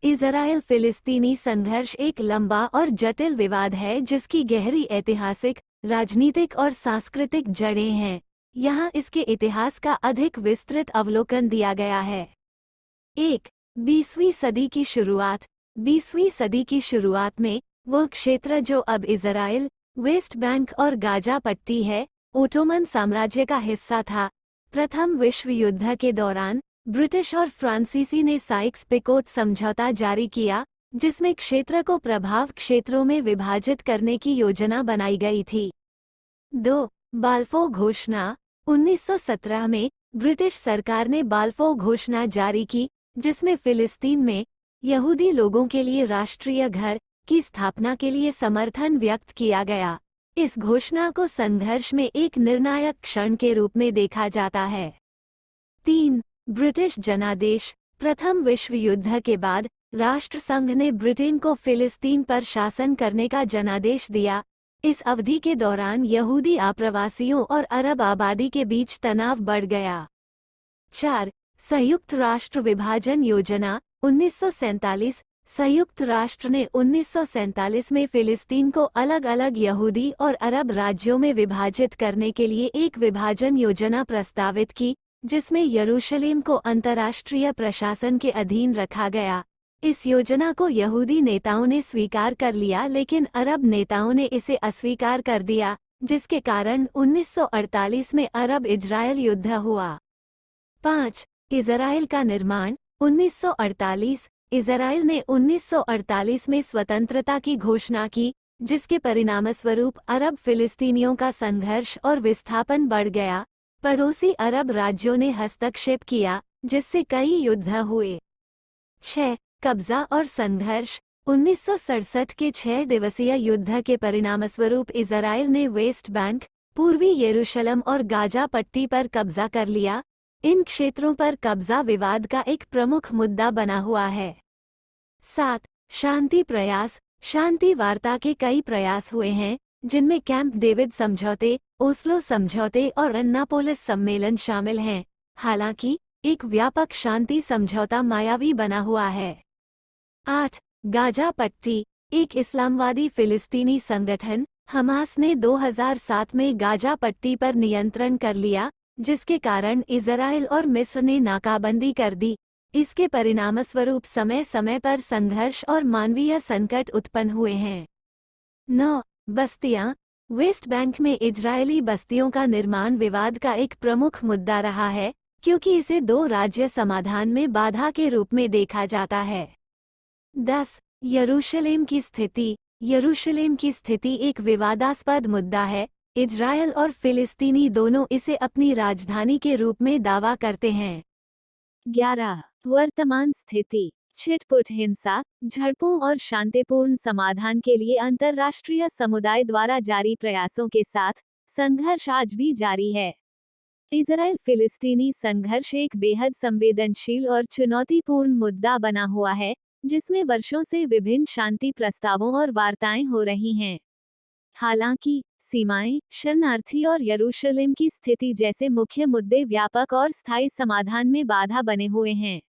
Israel फिलिस्तीनी संघर्ष एक लंबा और जटिल विवाद है जिसकी गहरी ऐतिहासिक, राजनीतिक और सांस्कृतिक जड़ें हैं। यहाँ इसके इतिहास का अधिक विस्तृत अवलोकन दिया गया है। 1. 20वीं सदी की शुरुआत। 20वीं सदी की शुरुआत में वह क्षेत्र जो अब इजराइल, वेस्ट बैंक और गाजा पट्टी है, ओटोमन साम्राज्य का हिस्सा था। प्रथम विश्व युद्ध के दौरान ब्रिटिश और फ्रांसीसी ने साइक्स पिकोट समझौता जारी किया, जिसमें क्षेत्र को प्रभाव क्षेत्रों में विभाजित करने की योजना बनाई गई थी। 2. बाल्फोर घोषणा। 1917 में ब्रिटिश सरकार ने बाल्फोर घोषणा जारी की, जिसमें फिलिस्तीन में यहूदी लोगों के लिए राष्ट्रीय घर की स्थापना के लिए समर्थन व्यक्त किया गया। इस घोषणा को संघर्ष में एक निर्णायक क्षण के रूप में देखा जाता है। 3. ब्रिटिश जनादेश। प्रथम विश्व युद्ध के बाद राष्ट्रसंघ ने ब्रिटेन को फिलिस्तीन पर शासन करने का जनादेश दिया। इस अवधि के दौरान यहूदी आप्रवासियों और अरब आबादी के बीच तनाव बढ़ गया। 4. संयुक्त राष्ट्र विभाजन योजना। 1947। संयुक्त राष्ट्र ने 1947 में फिलिस्तीन को अलग अलग यहूदी और अरब राज्यों में विभाजित करने के लिए एक विभाजन योजना प्रस्तावित की, जिसमें यरूशलेम को अंतर्राष्ट्रीय प्रशासन के अधीन रखा गया। इस योजना को यहूदी नेताओं ने स्वीकार कर लिया, लेकिन अरब नेताओं ने इसे अस्वीकार कर दिया, जिसके कारण 1948 में अरब इजरायल युद्ध हुआ। 5. इजराइल का निर्माण। 1948। इजराइल ने 1948 में स्वतंत्रता की घोषणा की, जिसके परिणामस्वरूप अरब फिलिस्तीनियों का संघर्ष और विस्थापन बढ़ गया। पड़ोसी अरब राज्यों ने हस्तक्षेप किया, जिससे कई युद्ध हुए। 6. कब्जा और संघर्ष। 1967 के 6 दिवसीय युद्ध के परिणामस्वरूप इजराइल ने वेस्ट बैंक, पूर्वी यरूशलेम और गाजा पट्टी पर कब्जा कर लिया। इन क्षेत्रों पर कब्जा विवाद का एक प्रमुख मुद्दा बना हुआ है। 7. शांति प्रयास। शांति वार्ता के कई प्रयास हुए हैं, जिनमें कैंप डेविड समझौते, ओस्लो समझौते और अन्नापोलिस सम्मेलन शामिल हैं। हालांकि एक व्यापक शांति समझौता मायावी बना हुआ है। 8. गाजा पट्टी। एक इस्लामवादी फिलिस्तीनी संगठन हमास ने 2007 में गाजा पट्टी पर नियंत्रण कर लिया, जिसके कारण इजराइल और मिस्र ने नाकाबंदी कर दी। इसके परिणामस्वरूप समय समय पर संघर्ष और मानवीय संकट उत्पन्न हुए हैं। 9. बस्तियां। वेस्ट बैंक में इजरायली बस्तियों का निर्माण विवाद का एक प्रमुख मुद्दा रहा है, क्योंकि इसे 2 राज्य समाधान में बाधा के रूप में देखा जाता है। 10. यरूशलेम की स्थिति। यरूशलेम की स्थिति एक विवादास्पद मुद्दा है। इजरायल और फिलिस्तीनी दोनों इसे अपनी राजधानी के रूप में दावा करते हैं। 11. वर्तमान स्थिति। छिटपुट हिंसा, झड़पों और शांतिपूर्ण समाधान के लिए अंतर्राष्ट्रीय समुदाय द्वारा जारी प्रयासों के साथ संघर्ष आज भी जारी है। इजराइल फिलिस्तीनी संघर्ष एक बेहद संवेदनशील और चुनौतीपूर्ण मुद्दा बना हुआ है, जिसमें वर्षों से विभिन्न शांति प्रस्तावों और वार्ताएं हो रही हैं। हालांकि सीमाएं, शरणार्थी और यरूशलेम की स्थिति जैसे मुख्य मुद्दे व्यापक और स्थायी समाधान में बाधा बने हुए हैं।